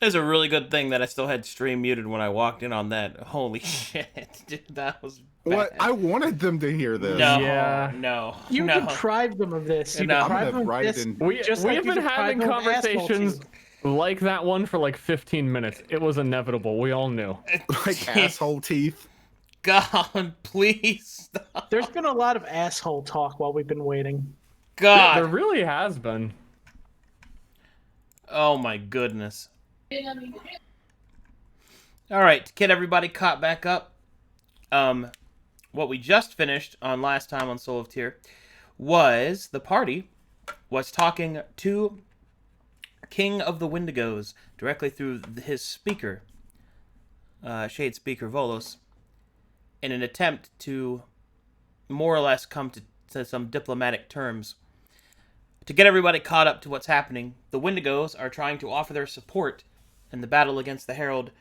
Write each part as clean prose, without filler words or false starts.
It's a really good thing that I still had stream muted when I walked in on that. Holy shit, dude, that was What? bad. I wanted them to hear this. No, Yeah. no, You no, deprived them of this. You no. I'm deprived gonna them of write it this. in. We Just we like have you been deprived having them of asphalt conversations too. like that one for like 15 minutes. It was inevitable. We all knew. Like asshole teeth. God, please stop. There's been a lot of asshole talk while we've been waiting. There God. really has been. Oh my goodness. All right, to get everybody caught back up. What we just finished on last time on Soul of Tyr was the party was talking to King of the Wendigos directly through his speaker, Shade Speaker Volos, in an attempt to more or less come to some diplomatic terms. To get everybody caught up to what's happening, the Wendigos are trying to offer their support in the battle against the Herald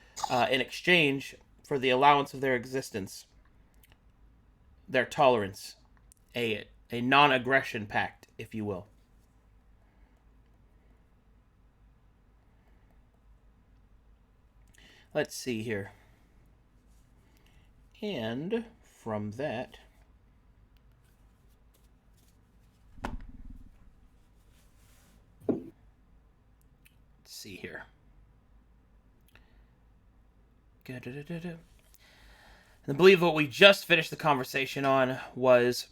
in exchange for the allowance of their existence, their tolerance, a non-aggression pact, if you will. Let's see here. And from that, let's see here. And I believe what we just finished the conversation on was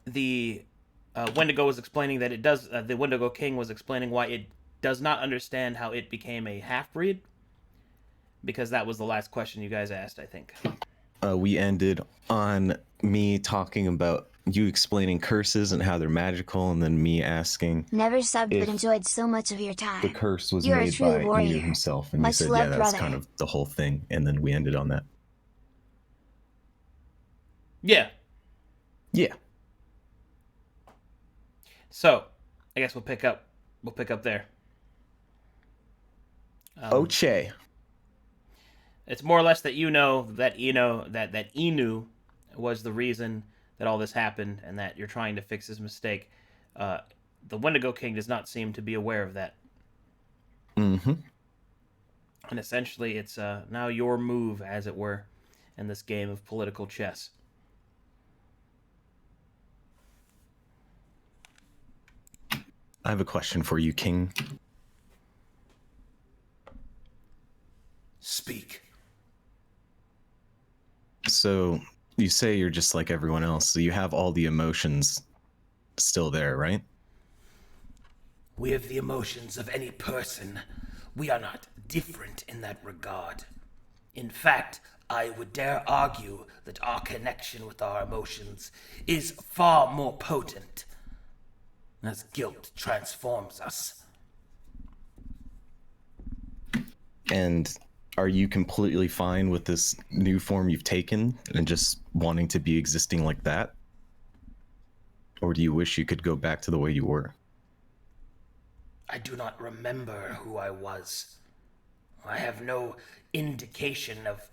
the Wendigo was explaining that it does. The Wendigo King was explaining why it does not understand how it became a half breed, because that was the last question you guys asked, I think. We ended on me talking about you explaining curses and how they're magical, and then me asking Never subbed if but enjoyed so much of your time. the curse was You're a made true by warrior. Inu himself, and you Much said, love, yeah, that's brother. kind of the whole thing, and then we ended on that. Yeah. Yeah. So, I guess we'll pick up there. Oche. It's more or less that that Inu was the reason that all this happened, and that you're trying to fix his mistake. The Wendigo King does not seem to be aware of that. Mm-hmm. And essentially, it's now your move, as it were, in this game of political chess. I have a question for you, King. Speak. So, you say you're just like everyone else, so you have all the emotions still there, right? We have the emotions of any person. We are not different in that regard. In fact, I would dare argue that our connection with our emotions is far more potent, as guilt transforms us. And are you completely fine with this new form you've taken and just wanting to be existing like that? Or do you wish you could go back to the way you were? I do not remember who I was. I have no indication of,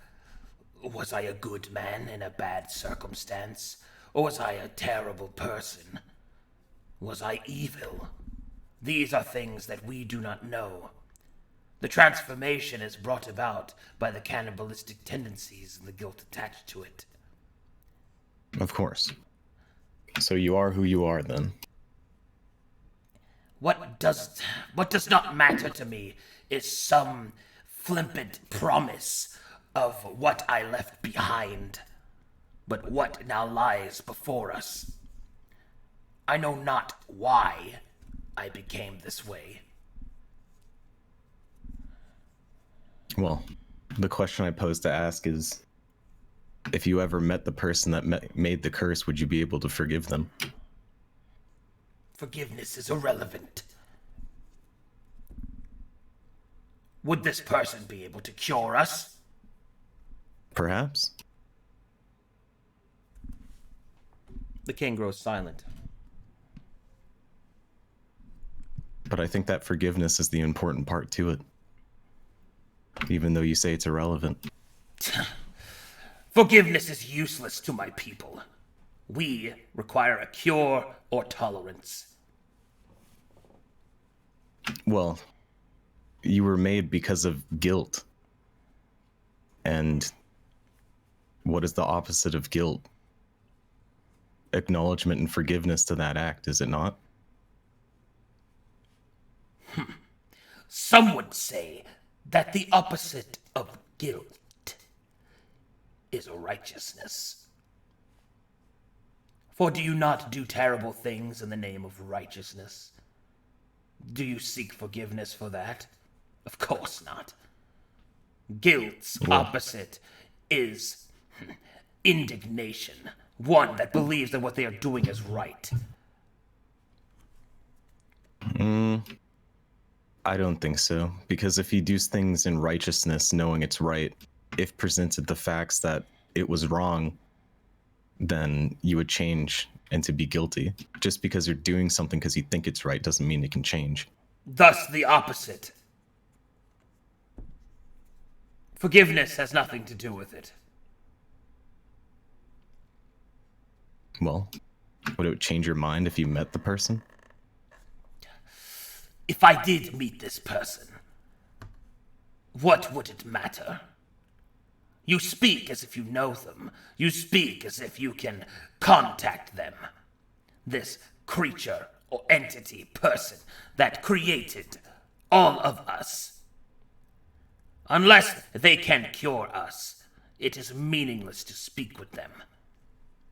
was I a good man in a bad circumstance, or was I a terrible person? Was I evil? These are things that we do not know. The transformation is brought about by the cannibalistic tendencies and the guilt attached to it. Of course. So you are who you are, then. What does not matter to me is some flippant promise of what I left behind, but what now lies before us. I know not why I became this way. Well, the question I pose to ask is, if you ever met the person that made the curse, would you be able to forgive them? Forgiveness is irrelevant. Would this person be able to cure us? Perhaps. The king grows silent. But I think that forgiveness is the important part to it. Even though you say it's irrelevant. Forgiveness is useless to my people. We require a cure or tolerance. Well, You were made because of guilt. And what is the opposite of guilt? Acknowledgement and forgiveness to that act, is it not? Some would say that the opposite of guilt is righteousness. For do you not do terrible things in the name of righteousness? Do you seek forgiveness for that? Of course not. Guilt's opposite is indignation, one that believes that what they are doing is right. I don't think so. Because if you do things in righteousness, knowing it's right, if presented the facts that it was wrong, then you would change and to be guilty. Just because you're doing something because you think it's right doesn't mean it can change. Thus the opposite. Forgiveness has nothing to do with it. Well, would it change your mind if you met the person? If I did meet this person, what would it matter? You speak as if you know them. You speak as if you can contact them. This creature or entity, person that created all of us. Unless they can cure us, it is meaningless to speak with them.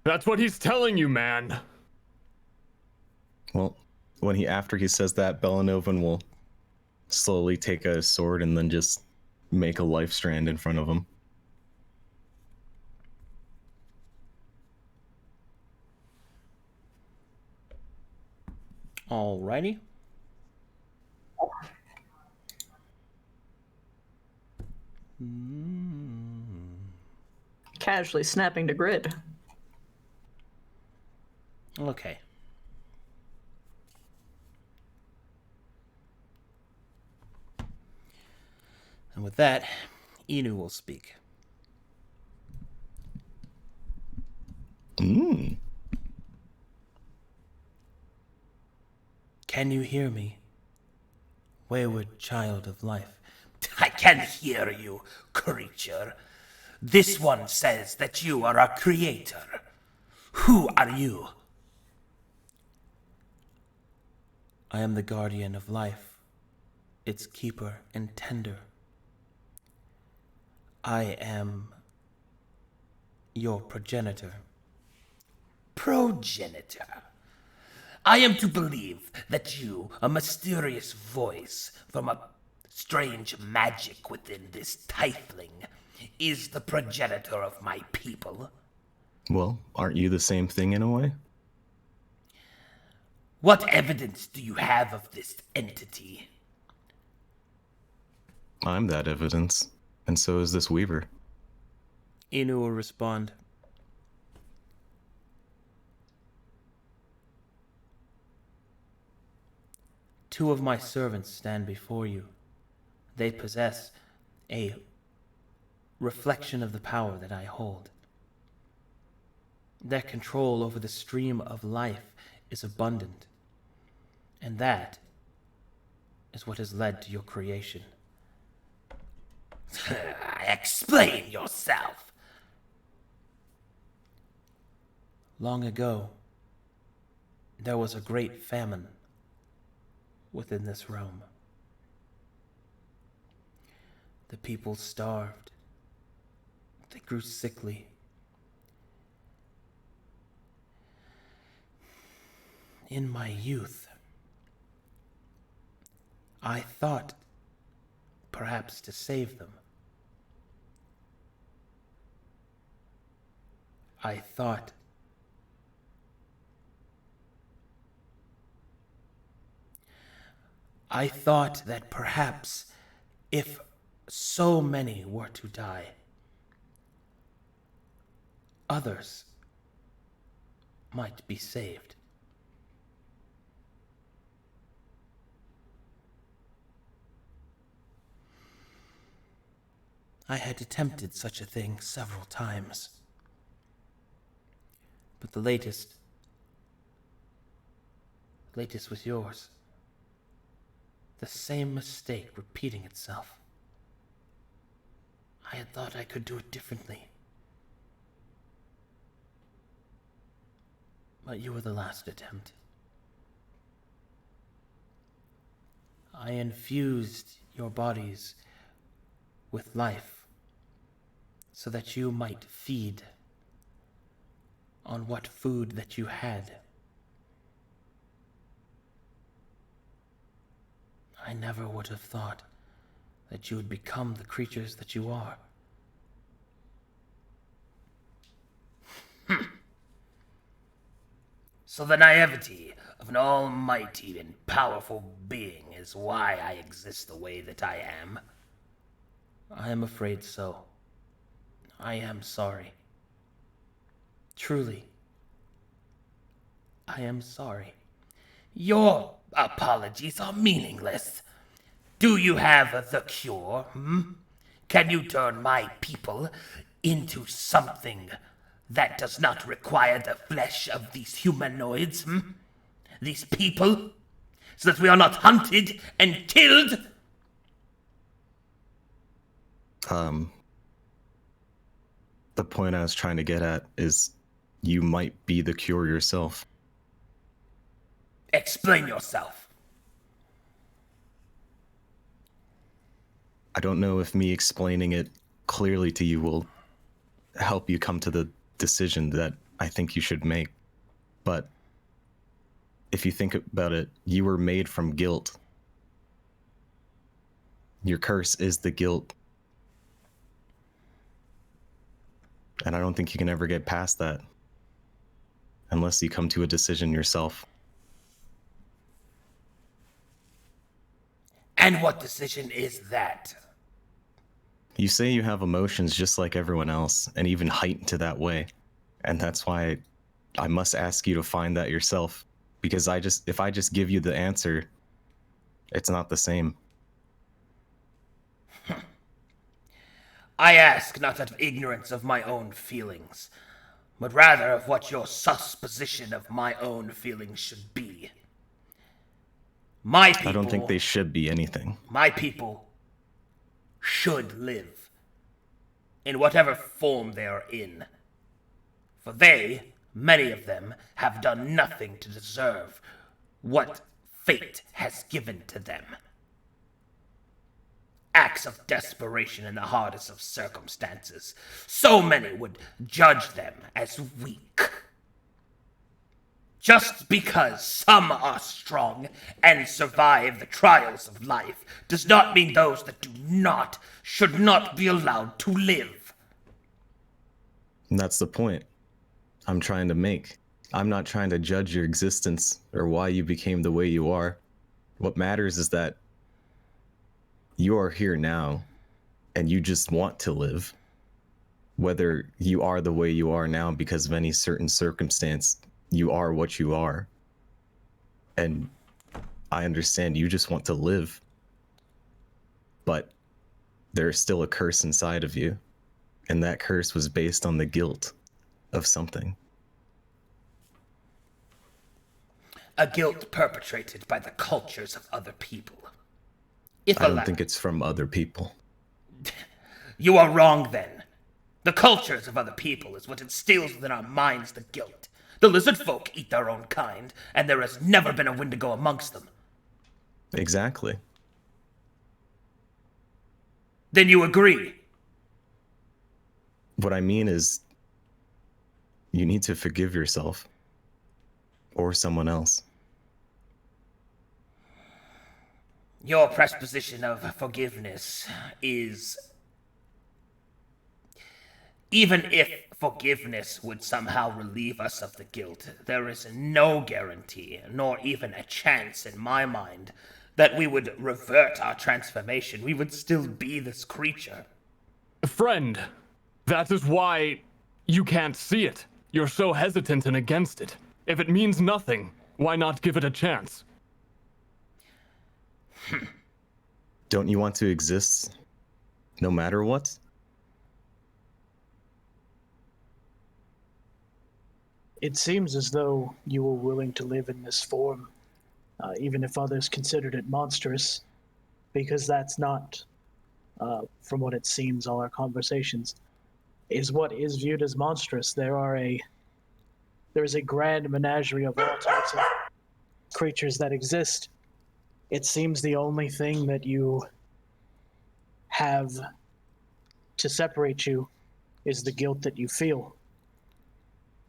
That's what he's telling you, man. Well, after he says that, Bellanovan will slowly take a sword and then just make a life strand in front of him. Alrighty. Casually snapping to grid. Okay. And with that, Inu will speak. Can you hear me, wayward child of life? I can hear you, creature. This one says that you are a creator. Who are you? I am the guardian of life, its keeper and tender. I am your progenitor. Progenitor. I am to believe that you, a mysterious voice from a strange magic within this tiefling, is the progenitor of my people. Well, aren't you the same thing in a way? What evidence do you have of this entity? I'm that evidence, and so is this Weaver. Inu will respond. Two of my servants stand before you. They possess a reflection of the power that I hold. Their control over the stream of life is abundant, and that is what has led to your creation. Explain yourself. Long ago, there was a great famine within this realm. The people starved. They grew sickly. In my youth, I thought perhaps to save them. I thought that perhaps if so many were to die, others might be saved. I had attempted such a thing several times, but the latest was yours. The same mistake repeating itself. I had thought I could do it differently. But you were the last attempt. I infused your bodies with life so that you might feed on what food that you had. I never would have thought that you would become the creatures that you are. So the naivety of an almighty and powerful being is why I exist the way that I am. I am afraid so. I am sorry. Truly, I am sorry. Your apologies are meaningless. Do you have the cure? Can you turn my people into something that does not require the flesh of these humanoids? These people? So that we are not hunted and killed? The point I was trying to get at is you might be the cure yourself. Explain yourself. I don't know if me explaining it clearly to you will help you come to the decision that I think you should make. But if you think about it, you were made from guilt. Your curse is the guilt. And I don't think you can ever get past that unless you come to a decision yourself. And what decision is that? You say you have emotions just like everyone else, and even heightened to that way. And that's why I must ask you to find that yourself. Because if I just give you the answer, it's not the same. I ask not out of ignorance of my own feelings, but rather of what your supposition of my own feelings should be. My people... I don't think they should be anything. My people should live in whatever form they are in. For they, many of them, have done nothing to deserve what fate has given to them. Acts of desperation in the hardest of circumstances. So many would judge them as weak. Just because some are strong and survive the trials of life does not mean those that do not should not be allowed to live. And that's the point I'm trying to make. I'm not trying to judge your existence or why you became the way you are. What matters is that you are here now and you just want to live. Whether you are the way you are now because of any certain circumstance, you are what you are. And I understand you just want to live. But there's still a curse inside of you. And that curse was based on the guilt of something. A guilt perpetrated by the cultures of other people. I don't think it's from other people. You are wrong then. The cultures of other people is what instills within our minds the guilt. The lizard folk eat their own kind, and there has never been a Wendigo amongst them. Exactly. Then you agree? What I mean is, you need to forgive yourself. Or someone else. Your presupposition of forgiveness is... Even if forgiveness would somehow relieve us of the guilt, there is no guarantee, nor even a chance in my mind, that we would revert our transformation. We would still be this creature. Friend, that is why you can't see it. You're so hesitant and against it. If it means nothing, why not give it a chance? Don't you want to exist no matter what? It seems as though you were willing to live in this form, even if others considered it monstrous. because that's not, from what it seems, all our conversations, is what is viewed as monstrous. There is a grand menagerie of all types of creatures that exist. It seems the only thing that you have to separate you is the guilt that you feel.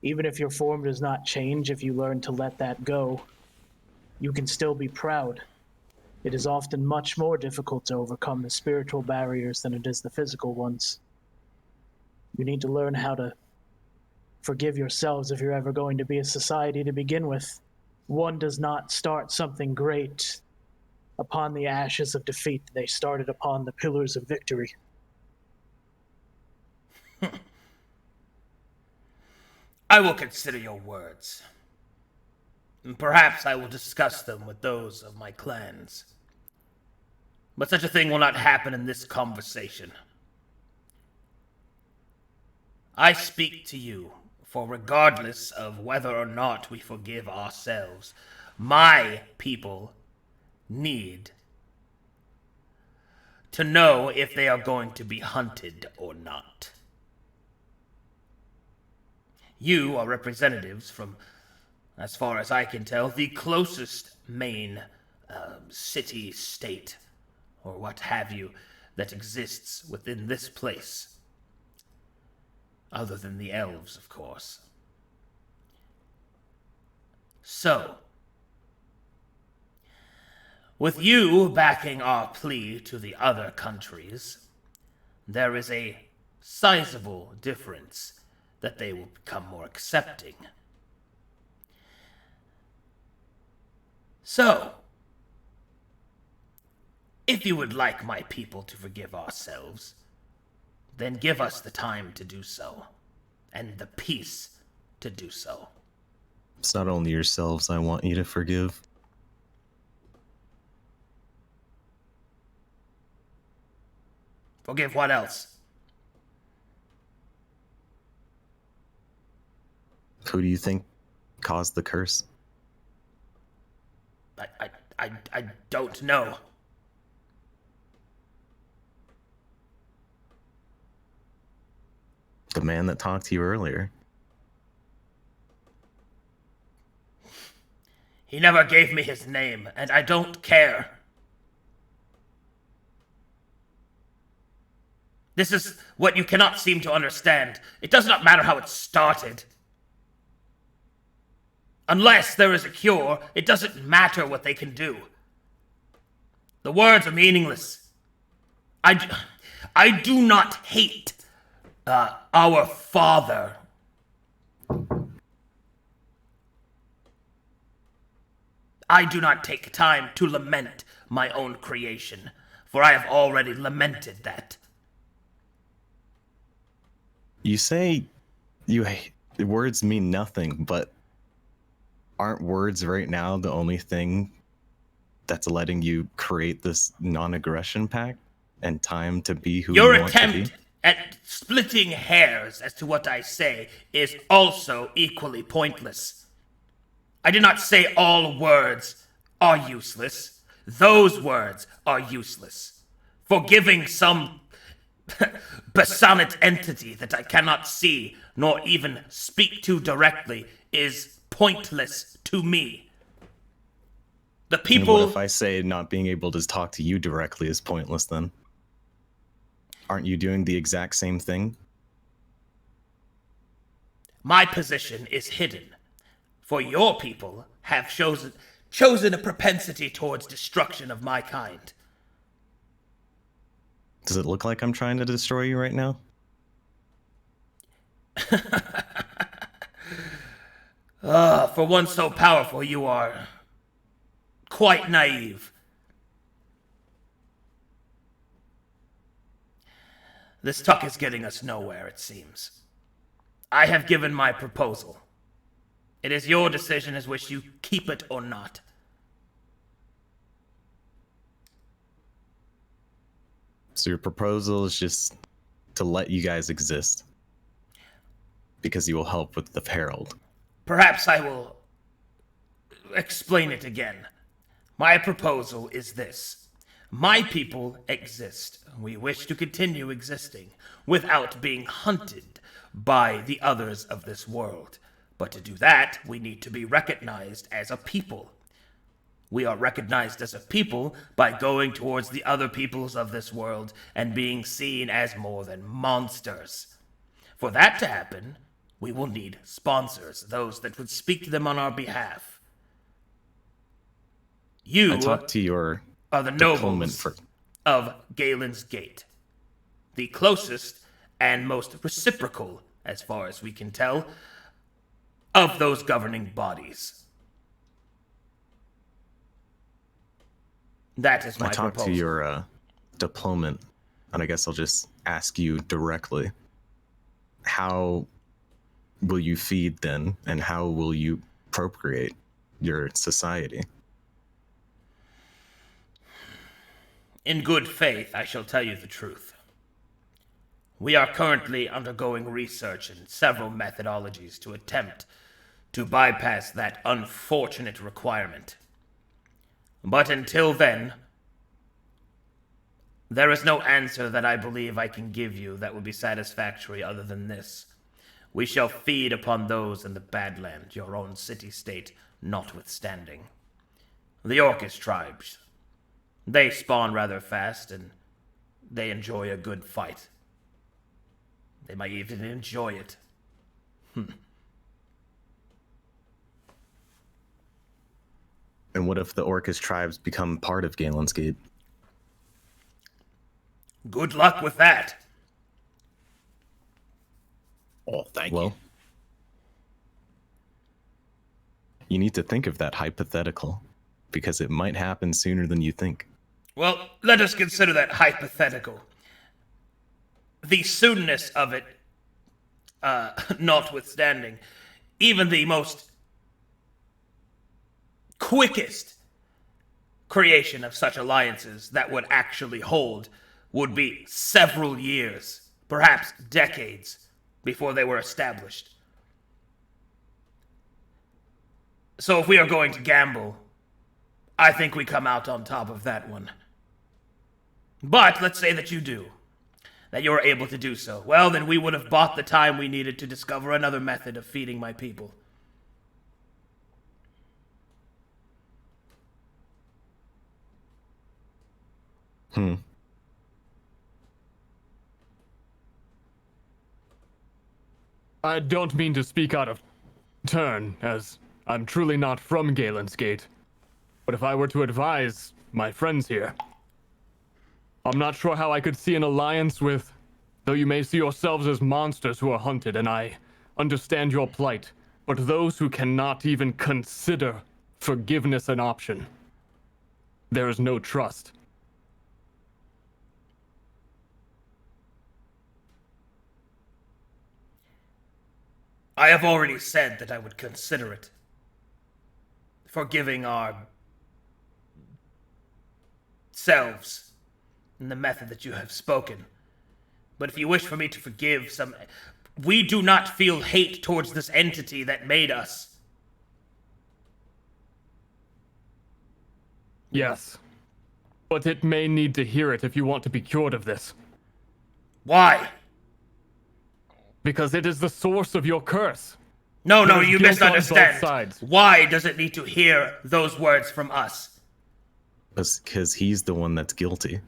Even if your form does not change, if you learn to let that go, you can still be proud. It is often much more difficult to overcome the spiritual barriers than it is the physical ones. You need to learn how to forgive yourselves if you're ever going to be a society to begin with. One does not start something great upon the ashes of defeat. They started upon the pillars of victory. I will consider your words. And perhaps I will discuss them with those of my clans. But such a thing will not happen in this conversation. I speak to you, for regardless of whether or not we forgive ourselves, my people need to know if they are going to be hunted or not. You are representatives from, as far as I can tell, the closest main city, state, or what have you, that exists within this place. Other than the elves, of course. So, with you backing our plea to the other countries, there is a sizable difference that they will become more accepting. So, if you would like my people to forgive ourselves, then give us the time to do so, and the peace to do so. It's not only yourselves I want you to forgive. Forgive what else? Who do you think caused the curse? I don't know. The man that talked to you earlier. He never gave me his name, and I don't care. This is what you cannot seem to understand. It does not matter how it started. Unless there is a cure, it doesn't matter what they can do. The words are meaningless. I do not hate our father. I do not take time to lament my own creation, for I have already lamented that. You say words mean nothing, but aren't words right now the only thing that's letting you create this non-aggression pact and time to be who Your you want to be? attempt at splitting hairs as to what I say is also equally pointless. I did not say all words are useless. Those words are useless. Forgiving some besotted entity that I cannot see nor even speak to directly is pointless to me. The And people... what if I say not being able to talk to you directly is pointless then? Aren't you doing the exact same thing? My position is hidden, for your people have chosen a propensity towards destruction of my kind. Does it look like I'm trying to destroy you right now? For one so powerful, you are quite naive. This talk is getting us nowhere, it seems. I have given my proposal. It is your decision as which you keep it or not. So your proposal is just to let you guys exist because you will help with the Herald. Perhaps I will explain it again. My proposal is this. My people exist. We wish to continue existing without being hunted by the others of this world. But to do that, we need to be recognized as a people. We are recognized as a people by going towards the other peoples of this world and being seen as more than monsters. For that to happen, we will need sponsors, those that would speak to them on our behalf. You I talked to your are the deployment nobles of Galen's Gate, the closest and most reciprocal, as far as we can tell, of those governing bodies. That is my I talked proposal. to your deployment, and I guess I'll just ask you directly. How will you feed then, and how will you procreate your society? In good faith, I shall tell you the truth. We are currently undergoing research in several methodologies to attempt to bypass that unfortunate requirement. But until then, there is no answer that I believe I can give you that will be satisfactory other than this. We shall feed upon those in the Badland, your own city-state notwithstanding. The Orcish tribes, they spawn rather fast, and they enjoy a good fight. They might even enjoy it. And what if the Orcish tribes become part of Galen's Gate? Good luck with that. Oh, thank Well, you need to think of that hypothetical, because it might happen sooner than you think. Well, let us consider that hypothetical. The soonness of it, notwithstanding, even the most quickest creation of such alliances that would actually hold would be several years, perhaps decades, before they were established. So if we are going to gamble, I think we come out on top of that one. But let's say that you do, that you're able to do so. Well, then we would have bought the time we needed to discover another method of feeding my people. I don't mean to speak out of turn, as I'm truly not from Galen's Gate. But if I were to advise my friends here, I'm not sure how I could see an alliance with, though you may see yourselves as monsters who are hunted, and I understand your plight, but those who cannot even consider forgiveness an option. There is no trust. I have already said that I would consider it. Forgiving our selves in the method that you have spoken. But if you wish for me to forgive some... We do not feel hate towards this entity that made us. Yes. But it may need to hear it if you want to be cured of this. Why? Because it is the source of your curse. No, There is you guilt on both misunderstand. sides. Why does it need to hear those words from us? Because he's the one that's guilty.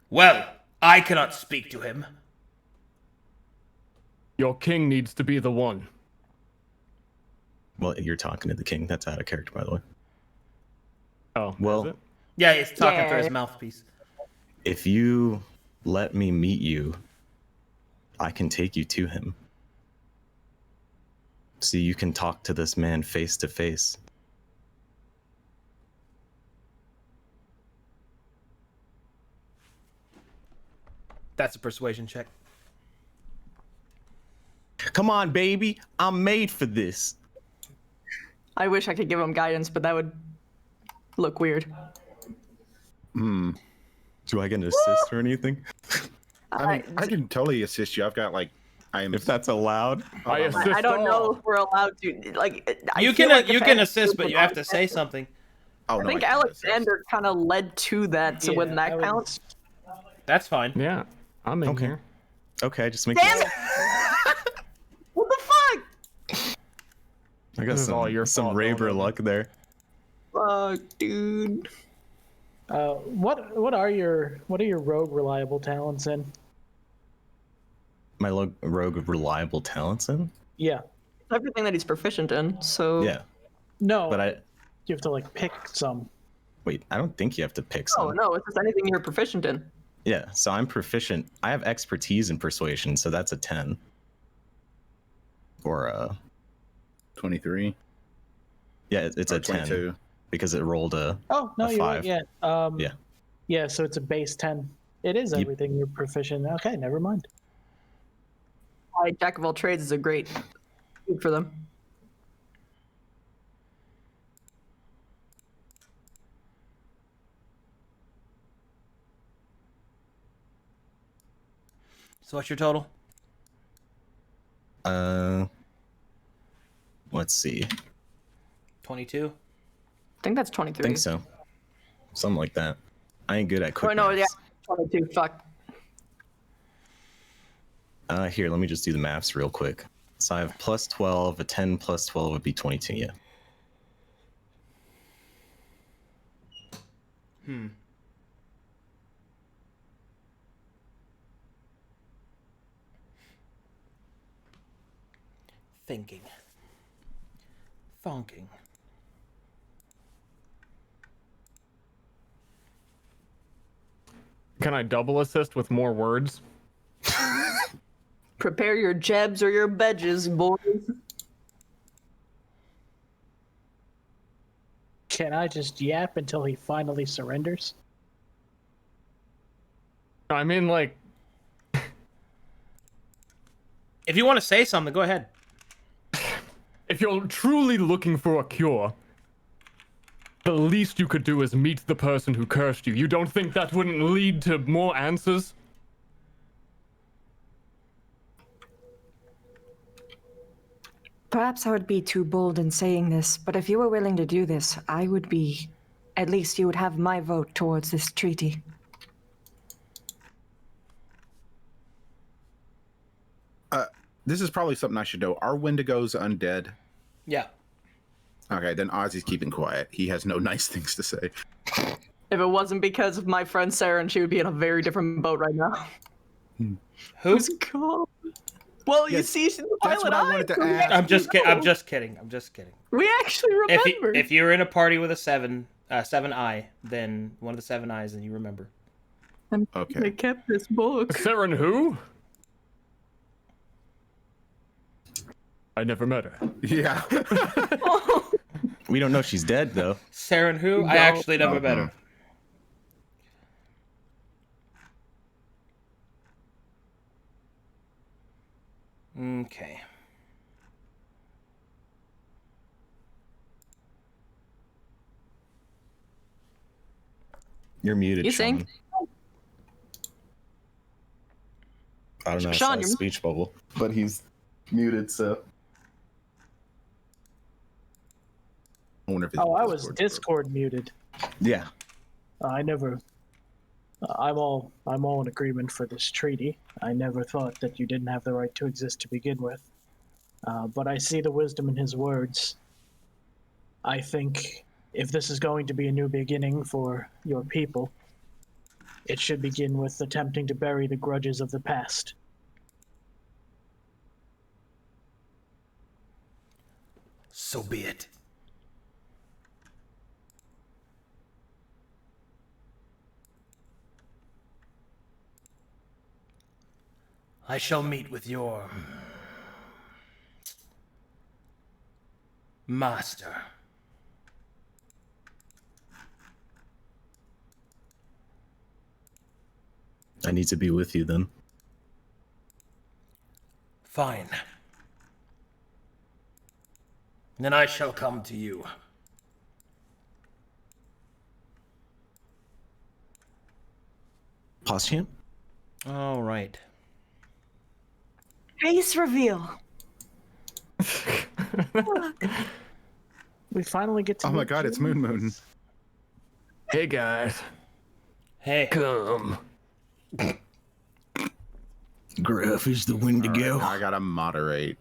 Well, I cannot speak to him. Your king needs to be the one. Well, you're talking to the king. That's out of character, by the way. Oh, Well, is it? Yeah, he's talking through Yeah. his mouthpiece. if you let me meet you, I can take you to him. So you can talk to this man face to face. That's a persuasion check. Come on, baby. I'm made for this. I wish I could give him guidance, but that would look weird. Do I get an assist or anything? I mean, I can totally assist you. I've got like, I'm. If that's allowed. I assist I don't know all. if we're allowed to. Like, I You feel can like if you can anything, assist, but you have to say I something. Oh, no, think can't assist. Alexander kind of led to that, so wouldn't that count? That's fine. Yeah, I'm in Okay. here. Okay, just make Damn this. it! What the fuck? I got This is all your some fault, Raver Nolan. luck there. Fuck, dude. What are your rogue reliable talents in? My rogue reliable talents in? Yeah. Everything that he's proficient in, so. Yeah. No. But You have to like pick some. wait, I don't think you have to pick Oh, some. no, it's just anything you're proficient in. Yeah, so I'm proficient. I have expertise in persuasion, so that's a 10. Or 23. yeah, it's Or a 10 22. because it rolled a Oh no, A you're right. 5. Yeah. Yeah. Yeah. So it's a base 10. It is Yep. everything you're proficient in. Okay, never mind. Why Jack of all trades is a great food for them. So what's your total? Let's see. 22. I think that's 23. I think so. Something like that. I ain't good at quick Oh, no, yeah, maths. 22. Fuck. Here, let me just do the maths real quick. So I have plus 12, a 10 plus 12 would be 22, yeah. Thinking. Thonking. Can I double assist with more words? Prepare your jebs or your bedges, boys. Can I just yap until he finally surrenders? I mean, like, If you want to say something, go ahead. if you're truly looking for a cure, the least you could do is meet the person who cursed you. You don't think that wouldn't lead to more answers? Perhaps I would be too bold in saying this, but if you were willing to do this, I would be. At least you would have my vote towards this treaty. This is probably something I should know. Are Wendigos undead? Yeah. Okay, then Ozzy's keeping quiet. He has no nice things to say. If it wasn't because of my friend Sarah, and she would be in a very different boat right now. Who? Who's cool? Well, you Yes, see, she's the that's pilot. what I wanted to ask. I'm just kidding. I'm just kidding. I'm just kidding. We actually If remember. if you're in a party with a seven eye, then one of the 7 eyes, then you remember. They Okay. kept this book. Saren who? I never met her. Yeah. We don't know she's dead, though. Saren who? I actually never met her. Okay. You're muted, You Sean. sing? I don't know, I Sean, saw a you're- speech bubble. But he's muted, so... I wonder if his Oh, I was Discord's Discord muted. Yeah. I never. I'm all in agreement for this treaty. I never thought that you didn't have the right to exist to begin with. But I see the wisdom in his words. I think if this is going to be a new beginning for your people, it should begin with attempting to bury the grudges of the past. So be it. I shall meet with your master. I need to be with you, then. Fine. Then I shall come to you. Pause champ? All right. Face reveal. We finally get to. Oh my meet god, it's Moon Moon. Julius. Hey guys, Hey. come. Gruff is the Wendigo. I gotta moderate.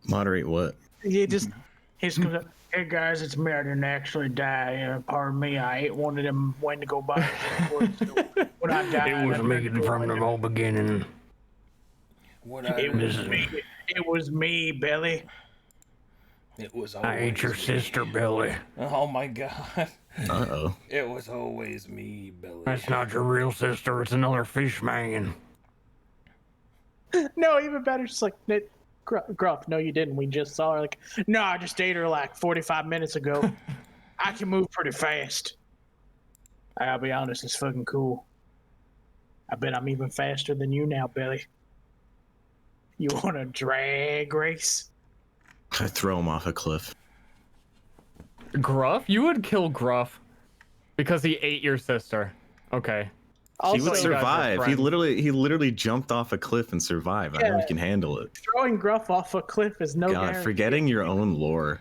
Moderate what? He just he's gonna. Hey guys, it's me. I didn't actually die. Pardon me. I ate one of them Wendigo bites. When I died, It was I me turned from the Wendigo. very beginning. What I It was me. It was me, Billy. It was I always ain't your me. sister, Billy. Oh my god. Uh-oh. It was always me, Billy. That's not your real sister. It's another fish man. No, even better. Just like Gruff. No, you didn't. We just saw her. Like, no, I just ate her like 45 minutes ago. I can move pretty fast. I'll be honest, it's fucking cool. I bet I'm even faster than you now, Billy. You want a drag race? I throw him off a cliff. Gruff? You would kill Gruff because he ate your sister. Okay. Also, He would you guys are survive. He friends. literally jumped off a cliff and survived. I know he can handle it. throwing Gruff off a cliff is no God, guarantee. forgetting your own lore.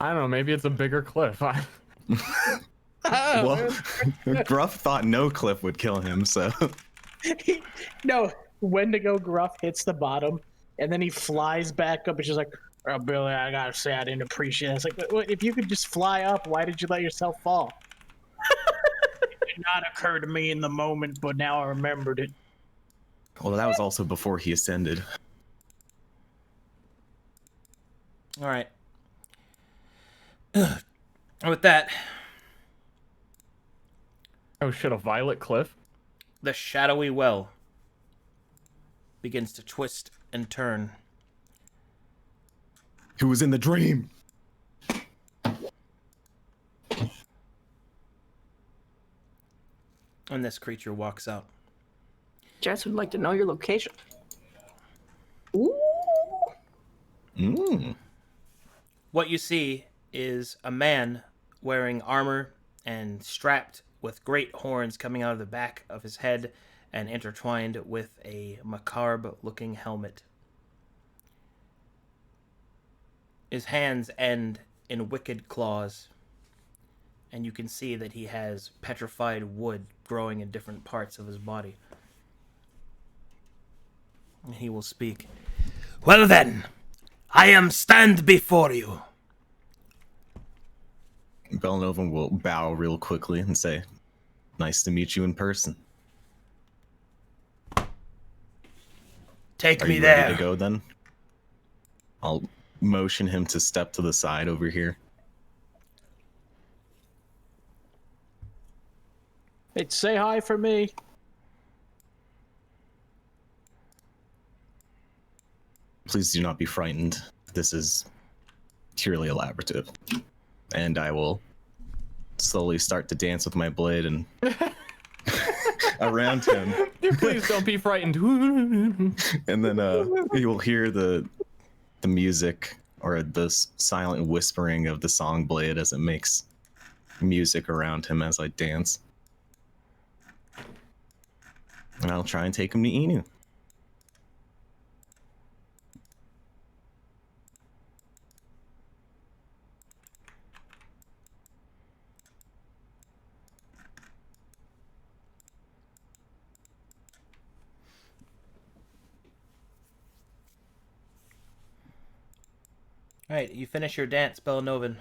I don't know. Maybe it's a bigger cliff. Well, Gruff thought no cliff would kill him, so No, Wendigo Gruff hits the bottom, and then he flies back up. It's just like, oh, Billy, I gotta say, I didn't appreciate it. It's like, "What- if you could just fly up, why did you let yourself fall? It did not occur to me in the moment, but now I remembered it. well, that was also before he ascended. All right. With that, Oh shit, a violet cliff? the shadowy well begins to twist and turn. Who was in the dream? And this creature walks out. Jess would like to know your location. Ooh. Mm. What you see is a man wearing armor and strapped with great horns coming out of the back of his head and intertwined with a macabre-looking helmet. His hands end in wicked claws, and you can see that he has petrified wood growing in different parts of his body. And he will speak. Well then, I am stand before you. Belnovan will bow real quickly and say, "Nice to meet you in person." Take Are me you there. ready to go then? I'll motion him to step to the side over here. It's say hi for me. Please do not be frightened. This is purely elaborative. And I will slowly start to dance with my blade and around him. Please don't be frightened. And then you will hear the music or the silent whispering of the song blade as it makes music around him as I dance. And I'll try and take him to Inu. All right, you finish your dance, Belnovan.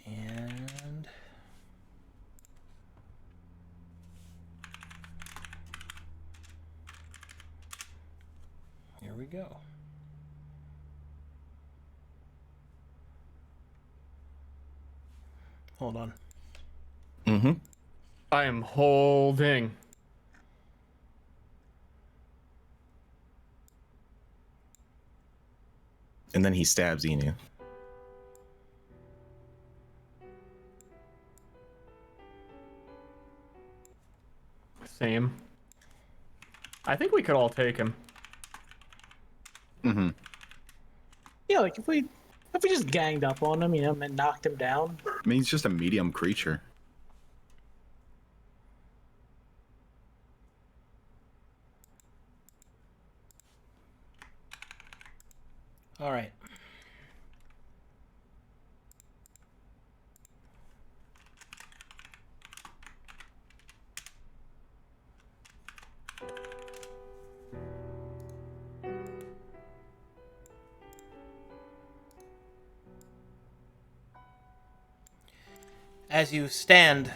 And here we go. Hold on. Mm-hmm. I am holding. And then he stabs Inu. Same. I think we could all take him. Mm-hmm. Yeah, like if we If we just ganged up on him, and knocked him down. I mean, he's just a medium creature. All right. As you stand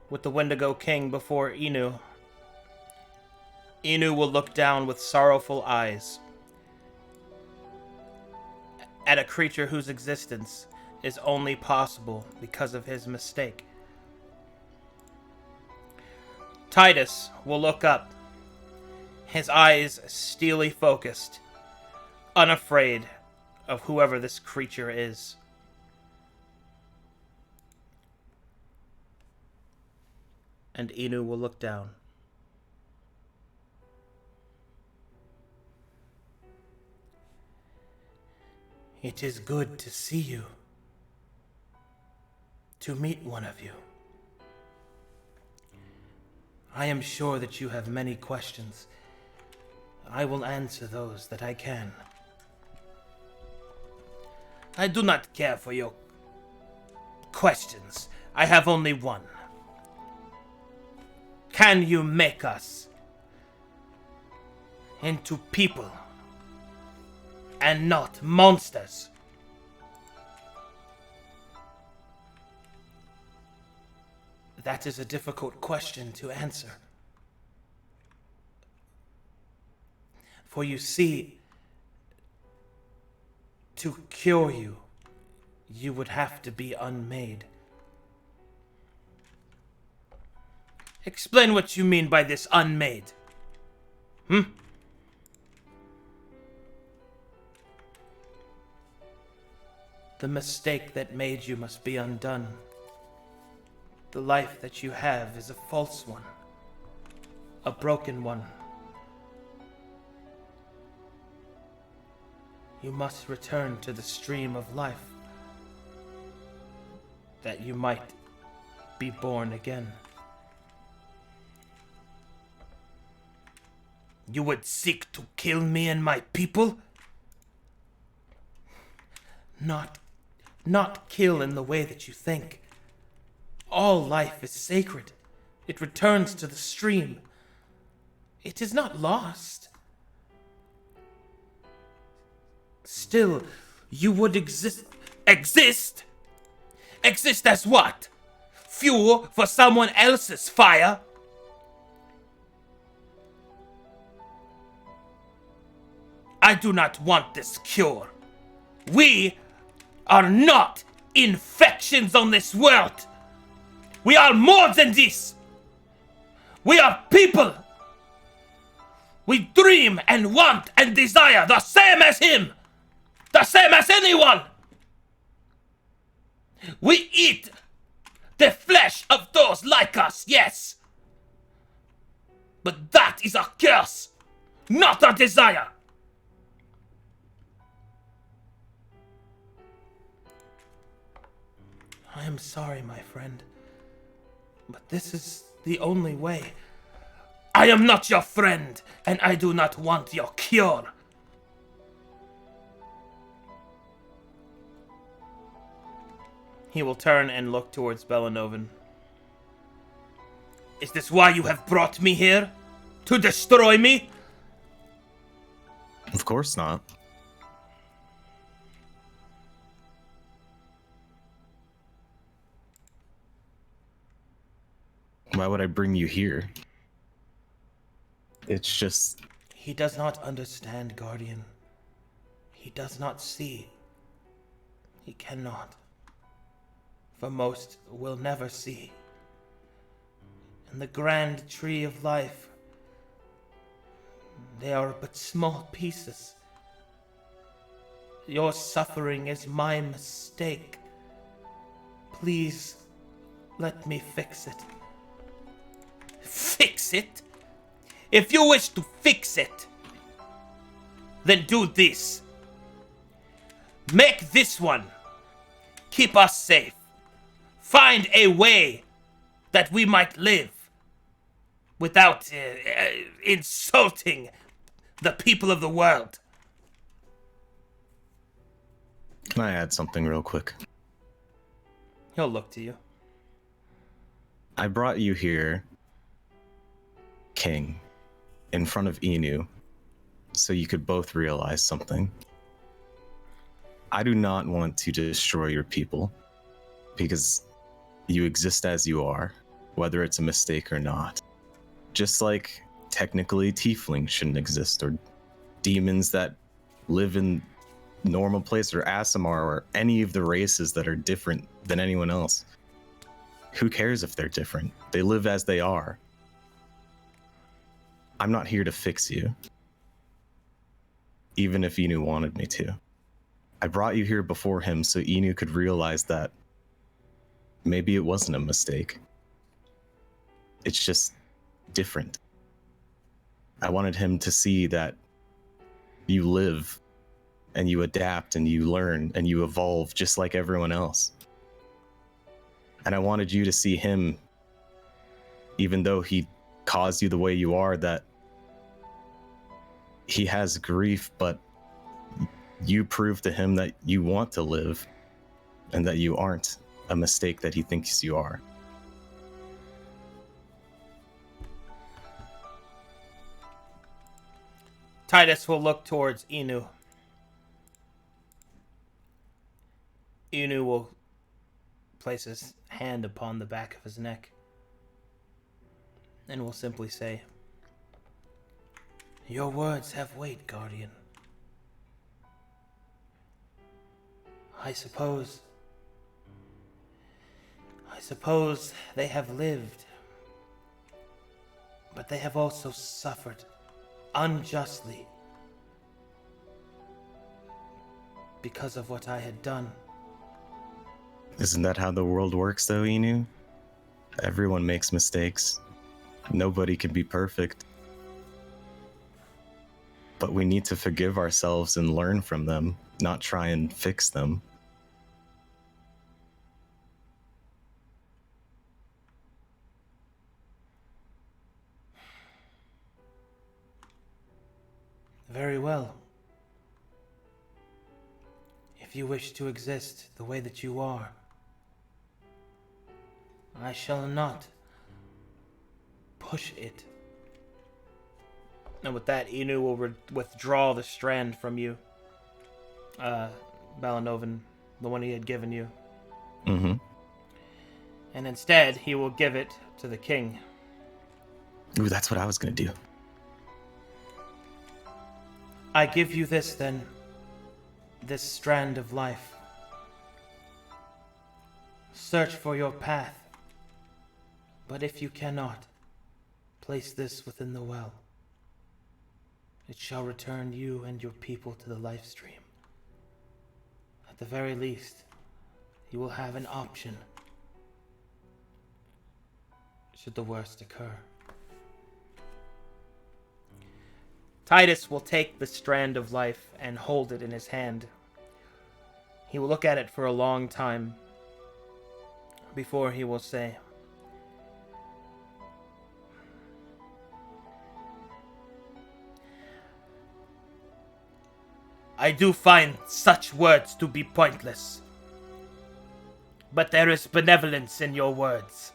with the Wendigo King before Inu, Inu will look down with sorrowful eyes at a creature whose existence is only possible because of his mistake. Titus will look up, his eyes steely focused, unafraid of whoever this creature is. And Inu will look down. It is good to see you, to meet one of you. I am sure that you have many questions. I will answer those that I can. I do not care for your questions. I have only one. Can you make us into people and not monsters? That is a difficult question to answer. For you see, to cure you, you would have to be unmade. Explain what you mean by this unmade. The mistake that made you must be undone. The life that you have is a false one, a broken one. You must return to the stream of life, that you might be born again. You would seek to kill me and my people? Not kill in the way that you think. All life is sacred. It returns to the stream. It is not lost. Still, you would exist? Exist as what? Fuel for someone else's fire? I do not want this cure. We are not infections on this world. We are more than this. We are people. We dream and want and desire the same as him. The same as anyone. We eat the flesh of those like us, yes. But that is a curse, not a desire. I am sorry, my friend, but this is the only way. I am not your friend, and I do not want your cure. He will turn and look towards Belanoven. Is this why you have brought me here? To destroy me? Of course not. Why would I bring you here? It's just... He does not understand, Guardian. He does not see. He cannot. For most will never see. In the grand tree of life, they are but small pieces. Your suffering is my mistake. Please, let me fix it. Fix it? If you wish to fix it, Then do this. Make this one keep us safe. Find a way that we might live without insulting the people of the world. Can I add something real quick? He'll look to you. I brought you here, King, in front of Inu, so you could both realize something. I do not want to destroy your people, because you exist as you are, whether it's a mistake or not. Just like, technically, tieflings shouldn't exist, or demons that live in normal place, or Aasimar, or any of the races that are different than anyone else. Who cares if they're different? They live as they are. I'm not here to fix you, even if Inu wanted me to. I brought you here before him so Inu could realize that maybe it wasn't a mistake. It's just different. I wanted him to see that you live and you adapt and you learn and you evolve just like everyone else. And I wanted you to see him, even though he caused you the way you are, that he has grief, but you prove to him that you want to live and that you aren't a mistake that he thinks you are. Titus will look towards Inu. Inu will place his hand upon the back of his neck and will simply say, "Your words have weight, Guardian. I suppose they have lived, but they have also suffered unjustly because of what I had done." Isn't that how the world works, though, Inu? Everyone makes mistakes. Nobody can be perfect. But we need to forgive ourselves and learn from them, not try and fix them. Very well. If you wish to exist the way that you are, I shall not push it. And with that, Inu will withdraw the strand from you, Balanovan, the one he had given you. Mm-hmm. And instead, he will give it to the king. Ooh, that's what I was gonna do. I give you this, then, this strand of life. Search for your path, but if you cannot, place this within the well. It shall return you and your people to the life stream. At the very least, you will have an option, should the worst occur. Titus will take the strand of life and hold it in his hand. He will look at it for a long time before he will say, "I do find such words to be pointless, but there is benevolence in your words.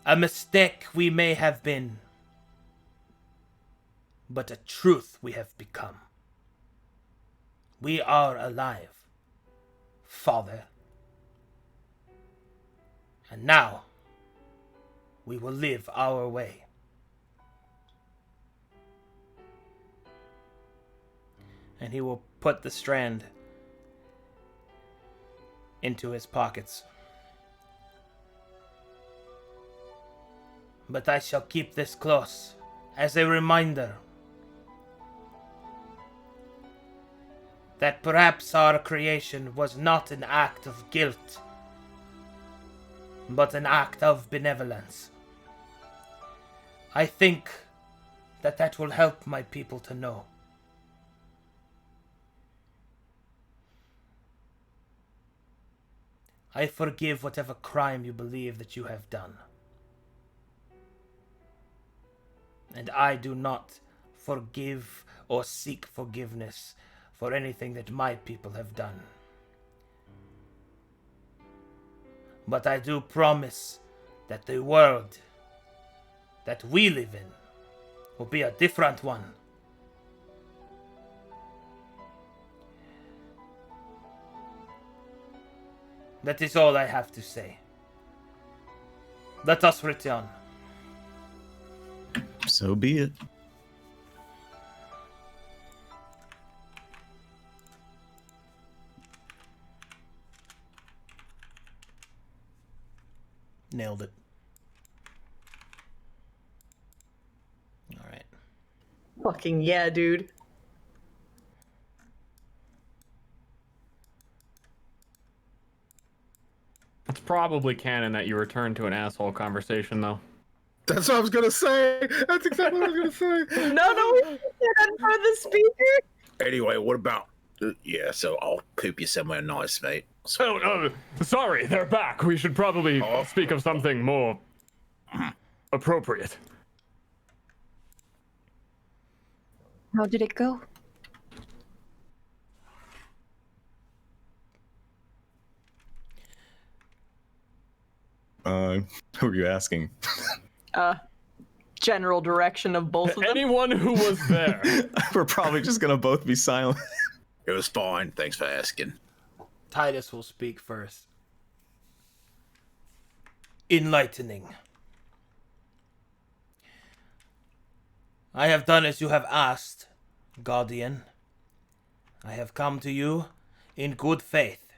A mistake we may have been, but a truth we have become. We are alive, Father. And now, we will live our way." And he will put the strand into his pockets. "But I shall keep this close as a reminder that perhaps our creation was not an act of guilt, but an act of benevolence. I think that will help my people to know I forgive whatever crime you believe that you have done. And I do not forgive or seek forgiveness for anything that my people have done. But I do promise that the world that we live in will be a different one. That is all I have to say. Let us return. So be it. Nailed it. All right. Fucking yeah, dude. It's probably canon that you return to an asshole conversation, though. That's what I was gonna say. That's exactly what I was gonna say. No, we did that in front of the speaker. Anyway, what about? Yeah, so I'll poop you somewhere nice, mate. Oh, no, sorry, they're back. We should probably speak of something more appropriate. How did it go? Who are you asking? General direction of both of them. Anyone who was there. We're probably just gonna both be silent. It was fine. Thanks for asking. Titus will speak first. Enlightening. I have done as you have asked, Guardian. I have come to you in good faith.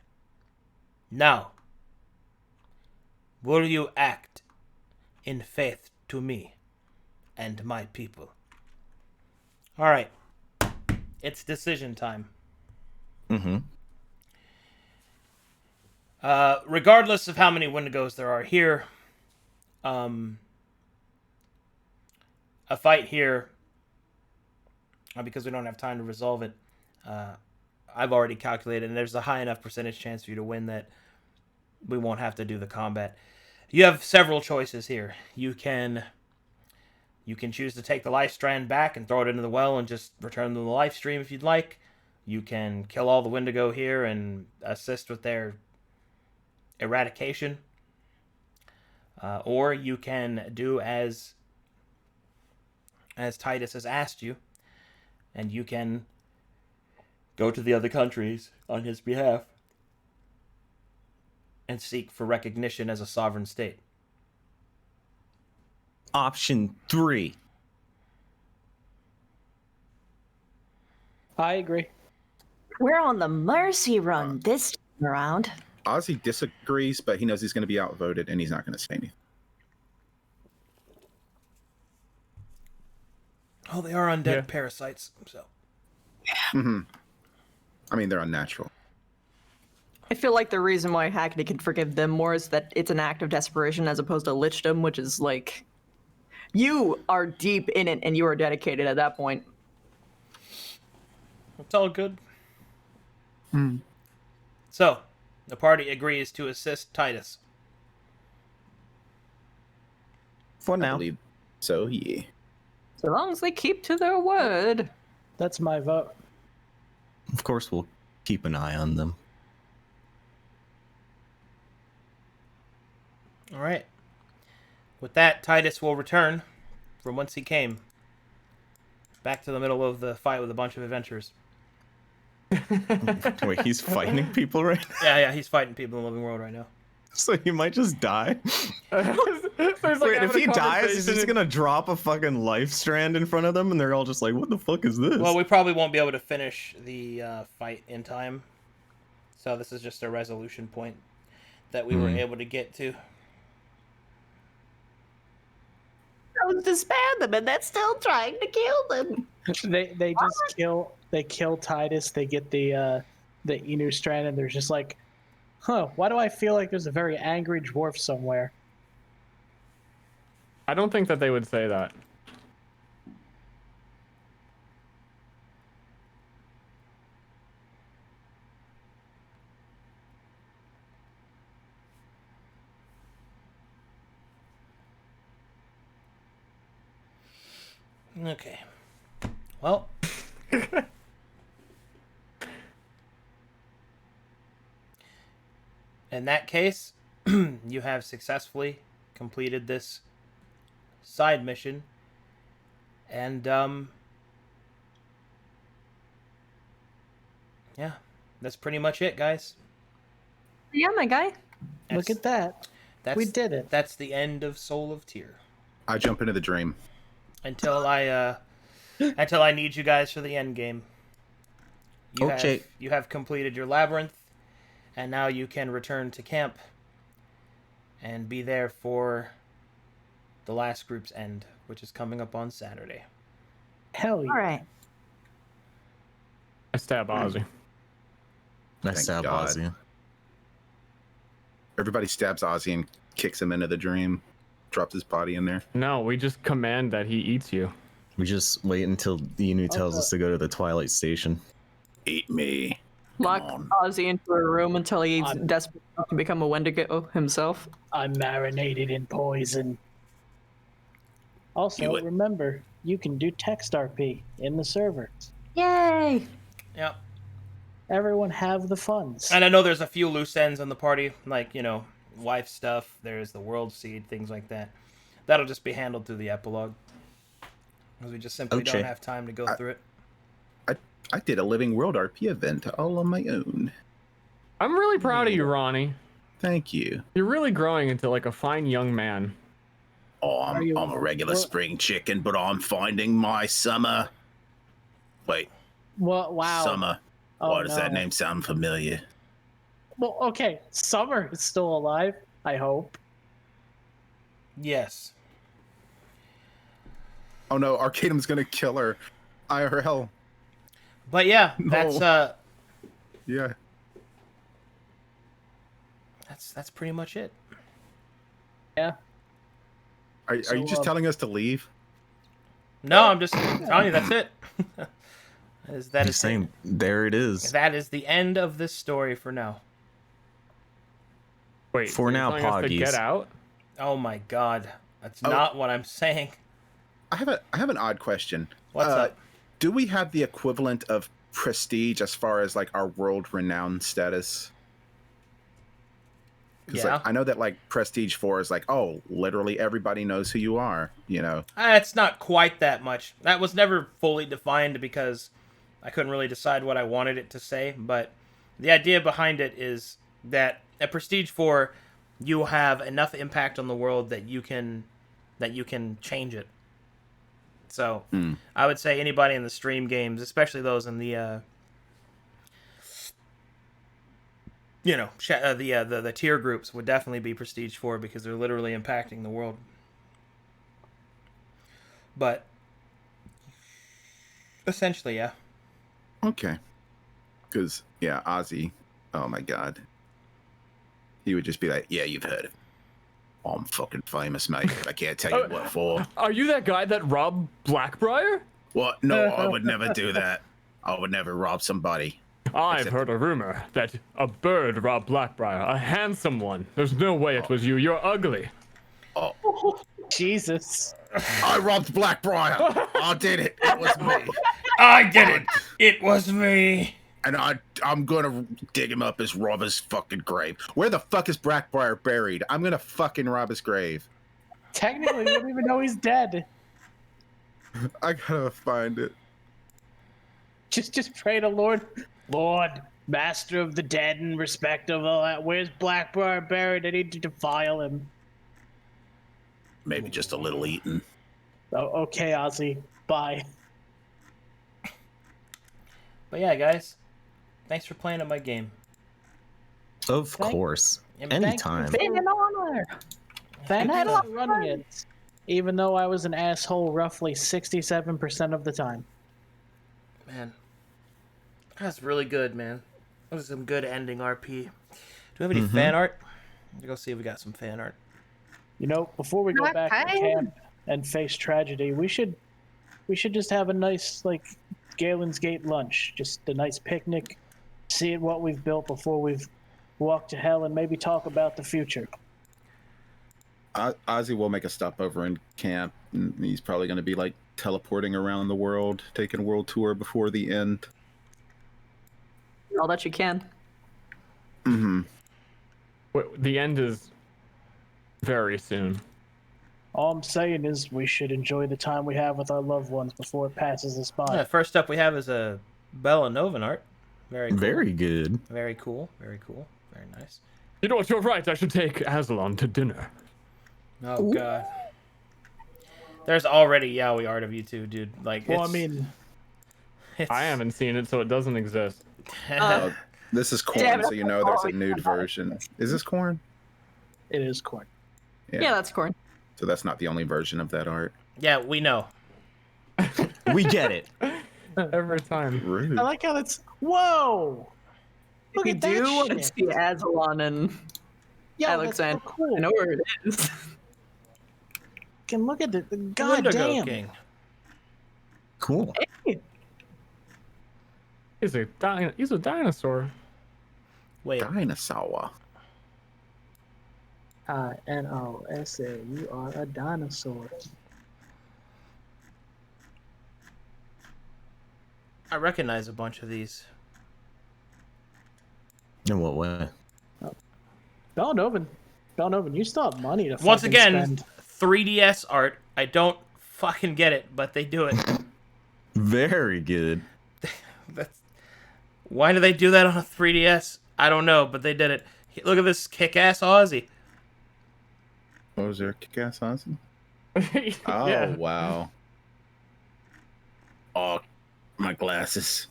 Now, will you act in faith to me and my people? All right. It's decision time. Mm-hmm. Regardless of how many Wendigos there are here, a fight here, because we don't have time to resolve it, I've already calculated, and there's a high enough percentage chance for you to win that we won't have to do the combat. You have several choices here. You can choose to take the life strand back and throw it into the well and just return to the life stream if you'd like. You can kill all the Wendigo here and assist with their eradication. Or you can do as Titus has asked you, and you can go to the other countries on his behalf and seek for recognition as a sovereign state. Option 3. I agree. We're on the mercy run this time around. Ozzy disagrees, but he knows he's going to be outvoted, and he's not going to say anything. Oh, they are undead Yeah. parasites, so. Mm-hmm. I mean, they're unnatural. I feel like the reason why Hackney can forgive them more is that it's an act of desperation as opposed to lichdom, which is like, you are deep in it and you are dedicated at that point. It's all good. So, the party agrees to assist Titus. For I now. believe so, yeah. So long as they keep to their word. That's my vote. Of course, we'll keep an eye on them. All right. With that, Titus will return from whence he came. Back to the middle of the fight with a bunch of adventurers. Wait, he's fighting people right now? Yeah, he's fighting people in the living world right now. So he might just die? Wait, Wait, if he dies, is he just gonna drop a fucking life strand in front of them and they're all just like, what the fuck is this? Well, we probably won't be able to finish the fight in time. So this is just a resolution point that we were able to get to. Disband them and that's still trying to kill them. They just kill Titus. They get the Inu strand, and they're just like, huh? Why do I feel like there's a very angry dwarf somewhere? I don't think that they would say that. Okay. Well. In that case, you have successfully completed this side mission. And, yeah, that's pretty much it, guys. Yeah, my guy. Look at that. We did it. That's the end of Soul of Tyre. I jump into the dream. Until I need you guys for the end game. You have completed your labyrinth, and now you can return to camp and be there for the last group's end, which is coming up on Saturday. Hell yeah. All right. I stab Ozzy. I Thank stab God. Ozzy. Everybody stabs Ozzy and kicks him into the dream. Drops his body in there. No, we just command that he eats you. We just wait until Inu tells us to go to the Twilight Station. Eat me. Lock on. Ozzy into a room until he's desperate to become a Wendigo himself. I'm marinated in poison. Also, remember, you can do text RP in the server. Yay! Yep. Everyone have the funds. And I know there's a few loose ends on the party, like, wife stuff, there's the world seed, things like that. That'll just be handled through the epilogue. Because we just simply don't have time to go through it. I did a Living World RP event all on my own. I'm really proud of you, Ronnie. Thank you. You're really growing into like a fine young man. Oh, I'm a regular spring chicken, but I'm finding my summer. Wait, What? Wow. summer. Oh, Why does no. that name sound familiar? Well, okay. Summer is still alive, I hope. Yes. Oh no, Arcadum's gonna kill her. IRL. But yeah, No. Yeah. that's pretty much it. Yeah. Are you just telling us to leave? No, I'm just telling you that's it. That He's is saying, there it is. That is the end of this story for now. Wait, For so now, you're telling us to Poggies. get out? Oh my god. That's not what I'm saying. I have an odd question. What's up? Do we have the equivalent of prestige as far as like our world renowned status? Because Yeah. I know that like Prestige 4 is like, oh, literally everybody knows who you are, It's not quite that much. That was never fully defined because I couldn't really decide what I wanted it to say, but the idea behind it is that at Prestige 4, you have enough impact on the world that you can change it. So, I would say anybody in the stream games, especially those in the the tier groups would definitely be Prestige 4 because they're literally impacting the world. But essentially, yeah. Okay. Because, yeah, Ozzy, oh my god. He would just be like, yeah, you've heard it. Oh, I'm fucking famous, mate. I can't tell you what for. Are you that guy that robbed Blackbriar? What? No, I would never do that. I would never rob somebody. I've heard a rumor that a bird robbed Blackbriar, a handsome one. There's no way it was you. You're ugly. Oh, Jesus. I robbed Blackbriar. I did it. It was me. I did it. It was me. And I'm gonna dig him up as rob his fucking grave. Where the fuck is Blackbriar buried? I'm gonna fucking rob his grave. Technically, we don't even know he's dead. I gotta find it. Just pray to Lord, Master of the dead and respect of all that. Where's Blackbriar buried? I need to defile him. Maybe just a little eaten. Oh, okay, Ozzy. Bye. But yeah, guys, thanks for playing at my game. Of course. and thank you Anytime. for- Been an honor. Thank I you love for running it. Even though I was an asshole roughly 67% of the time. Man, that's really good, man. That was some good ending RP. Do we have any fan art? Let's go see if we got some fan art. You know, before we go Not back to kind. camp and face tragedy, we should just have a nice like Galen's Gate lunch, just a nice picnic, see what we've built before we've walked to hell, and maybe talk about the future. Ozzy will make a stop over in camp, and he's probably going to be like, teleporting around the world, taking a world tour before the end. All that you can. Mm-hmm. The end is very soon. All I'm saying is we should enjoy the time we have with our loved ones before it passes us by. First up we have is a Bella Novan art. Very cool. Very good. Very cool. Very cool. Very nice. You know what? You're right. I should take Aslan to dinner. Oh god. There's already yaoi art of you two, dude. Like, Well, I it's, mean, I haven't seen it, so it doesn't exist. This is Damn corn, it, so you know there's a nude version. Is this corn? it is corn. Yeah, that's corn. So that's not the only version of that art. yeah, we know. We get it. Every time. Rude. I like how it's. Whoa! Look We at that do want to shit. see Aslan and Yo, that's Alexander. so cool. I know where it is. Can look at the Wendigo goddamn. King. Cool. He's a dinosaur. Wait, Dinosaur. INOSA, you are a dinosaur. I recognize a bunch of these. In what way? Belnovan, you still have money to Once fucking again, spend. 3DS art. I don't fucking get it, but they do it. Very good. That's... Why do they do that on a 3DS? I don't know, but they did it. Look at this kick-ass Aussie. What was there? Kick-ass Ozzy? Oh, Yeah. wow. Oh, my glasses.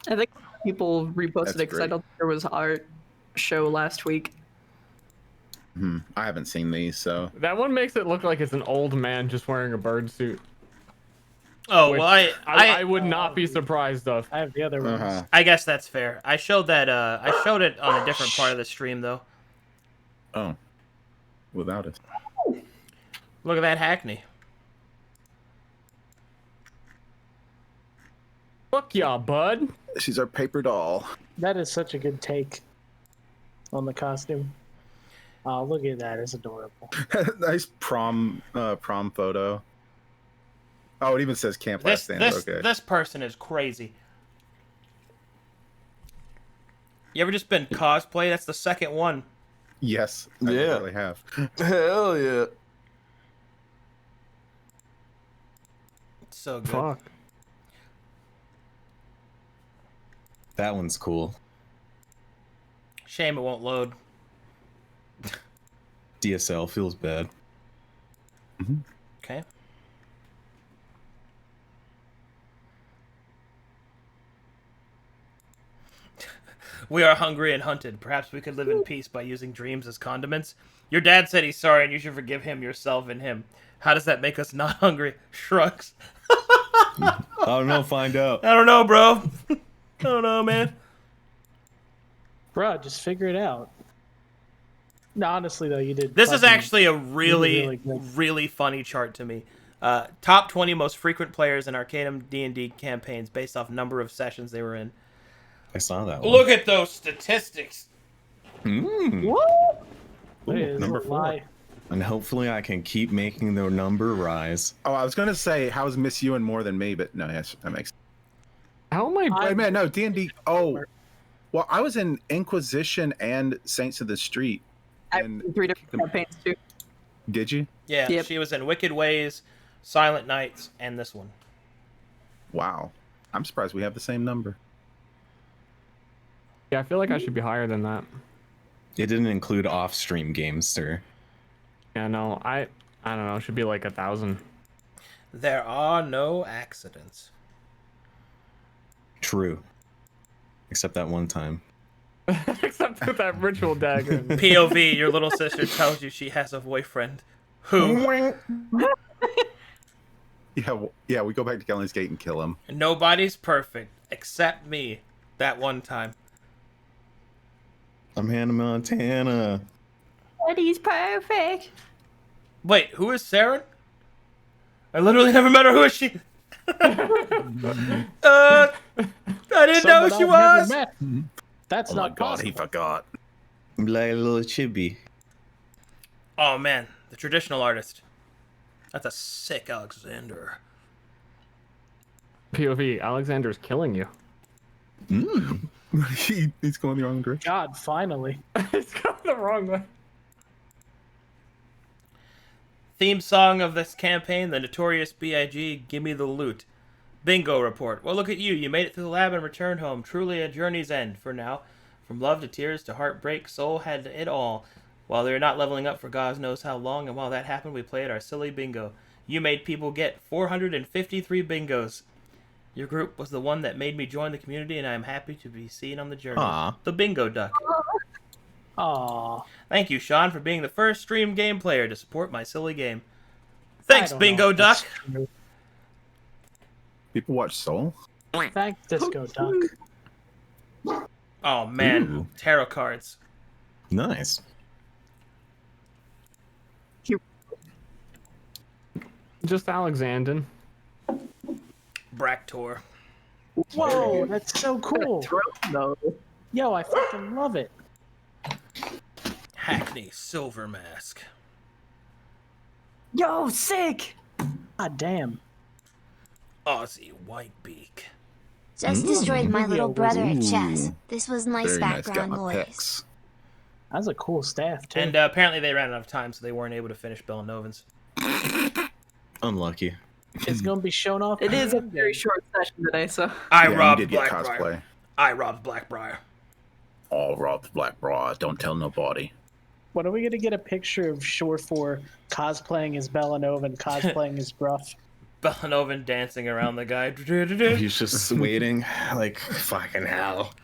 I think people reposted That's it because I great. don't think there was art show last week. I haven't seen these, so. That one makes it look like it's an old man just wearing a bird suit. Oh, Which well, I would not be surprised of. I have the other ones. Uh-huh. I guess that's fair. I showed that. I showed it on a different part of the stream, though. Oh. Without it. Look at that Hackney. Fuck yeah, bud. She's our paper doll. That is such a good take on the costume. Oh, look at that. It's adorable. Nice prom photo. Oh, it even says Camp Last Stand. Okay. This person is crazy. You ever just been cosplay? That's the second one. Yes, I Yeah. really have. Hell yeah. It's so good. Fuck. That one's cool. Shame it won't load. DSL feels bad. Okay. We are hungry and hunted. Perhaps we could live in peace by using dreams as condiments. Your dad said he's sorry and you should forgive him, yourself, and him. How does that make us not hungry? Shrugs. I don't know. Find out. I don't know, bro. I don't know, man. Bruh, just figure it out. No, honestly, though, you did. This is fucking- actually a really, really really good. funny chart to me. Top 20 most frequent players in Arcadum D&D campaigns based off number of sessions they were in. I saw that one. Look at those statistics. Mm. It is number a 4. lie. And hopefully I can keep making the number rise. Oh, I was gonna say, how's Miss Ewan more than me? But no, yes, that makes. How am I? Wait, man, no D&D. Oh, well, I was in Inquisition and Saints of the Street. I've And seen 3 different campaigns too. did you? Yeah, Yep. she was in Wicked Ways, Silent Nights, and this one. Wow, I'm surprised we have the same number. Yeah, I feel like I should be higher than that. It didn't include off-stream games, sir. Yeah, no, I don't know. It should be like 1,000. There are no accidents. True. Except that one time. Except with that ritual dagger. POV, your little sister tells you she has a boyfriend. Who? Yeah, we go back to Gailen's Gate and kill him. Nobody's perfect except me. That one time. I'm Hannah Montana. Eddie's perfect. Wait, who is Sarah? I literally never met her. Who is she? I didn't know Someone who she I've was. never met. That's Oh my not god, possible. he forgot. I'm like a little chibi. Oh man, the traditional artist. That's a sick Alexander. POV, Alexander's killing you. He's going the wrong direction. God, finally. It's going the wrong way. Theme song of this campaign, the Notorious B.I.G. Gimme the Loot. Bingo report. Well, look at you. You made it through the lab and returned home. Truly a journey's end for now. From love to tears to heartbreak, Soul had it all. While they were not leveling up for God knows how long, and while that happened, we played our silly bingo. You made people get 453 bingos. Your group was the one that made me join the community, and I am happy to be seen on the journey. Aw. The Bingo Duck. Aw. Thank you, Sean, for being the first stream game player to support my silly game. Thanks, I don't Bingo know if that's Duck. true. People watch Soul? Thank Disco Duck. Oh, man. Ooh. Tarot cards. Nice. Just Alexander. Bractor. Whoa, that's so cool. No. Yo, I fucking love it. Hackney Silver Mask. Yo, sick! God damn. Aussie Whitebeak. Just destroyed my little brother at chess. Ooh. This was nice Very nice. Got background my noise. pecs. That's a cool staff, too. And apparently they ran out of time, so they weren't able to finish Bellanovans. Unlucky. It's going to be shown off. It in is the a end very game. short session today, so. I Yeah, robbed you did get Blackbriar. cosplay. I robbed Blackbriar. All robbed Blackbriar. Don't tell nobody. When are we going to get a picture of Shore 4 cosplaying as Bellanova and cosplaying as Gruff? Bellanovan dancing around the guy. He's just waiting, like, fucking hell.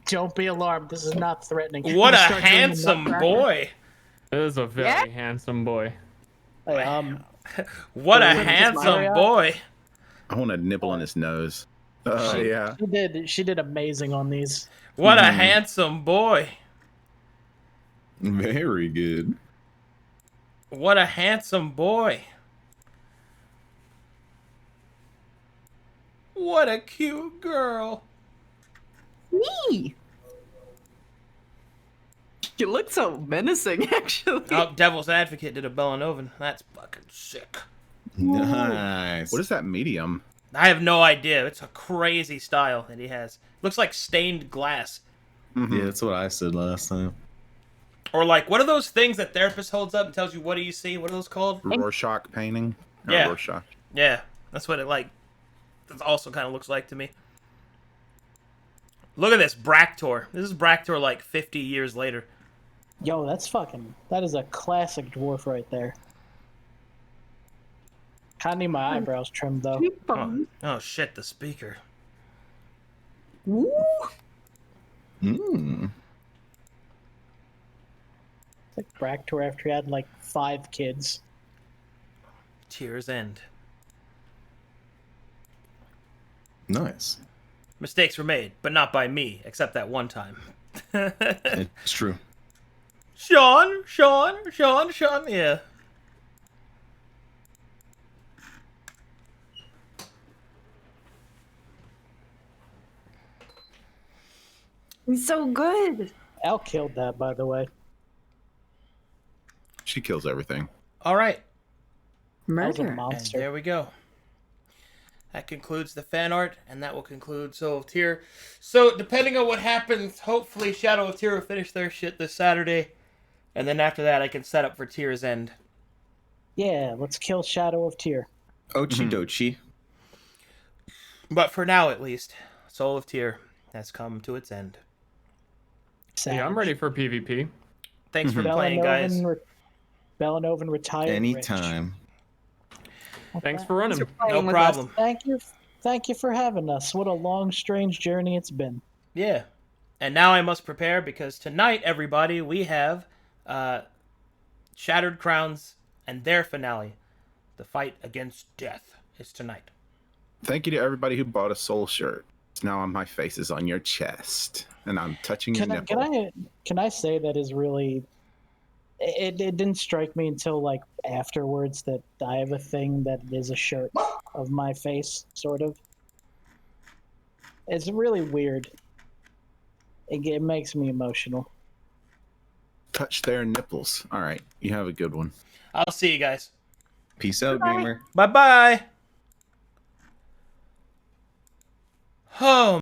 Don't be alarmed. This is not threatening. What You a start doing the handsome nutcracker. boy. It is a very handsome boy. Hey, What a What is this, handsome Mario? boy. I want a nibble on his nose. Oh, yeah. she did amazing on these. What a handsome boy. Very good. What a handsome boy. What a cute girl. Me! You look so menacing, actually. Oh, Devil's Advocate did a Bellanovan. That's fucking sick. Nice. What is that medium? I have no idea. It's a crazy style that he has. Looks like stained glass. Yeah, that's what I said last time. Or like, what are those things that therapist holds up and tells you what do you see? What are those called? Rorschach painting? Or Yeah. Rorschach. Yeah, that's what it like. That also kind of looks like to me. Look at this Bractor. This is Bractor like 50 years later. Yo, that is a classic dwarf right there. Kind of need my eyebrows trimmed, though. Oh shit, the speaker. Mm. It's like Bractor after he had like 5 kids. Tears End. Nice. Mistakes were made, but not by me, except that one time. It's true. Sean, yeah. He's so good. Al killed that, by the way. She kills everything. All right, That was a Murder. and monster. there we go. That concludes the fan art, and that will conclude Soul of Tyr. So, depending on what happens, hopefully Shadow of Tyr will finish their shit this Saturday, and then after that I can set up for Tyr's End. Yeah, let's kill Shadow of Tyr. Ochi dochi. But for now, at least, Soul of Tyr has come to its end. Yeah, I'm ready for PvP. Thanks for playing, guys. Bellanovan retired. Anytime. Thanks for running. No problem. Thank you for having us. What a long, strange journey it's been. Yeah. And now I must prepare because tonight, everybody, we have Shattered Crowns and their finale. The fight against death is tonight. Thank you to everybody who bought a Soul shirt. Now my face is on your chest, and I'm touching your nipple. Can I say that is really... It didn't strike me until like afterwards that I have a thing that is a shirt of my face, sort of. It's really weird. It makes me emotional. Touch their nipples. All right, you have a good one. I'll see you guys. Peace out, Bye. gamer. Bye bye. Oh.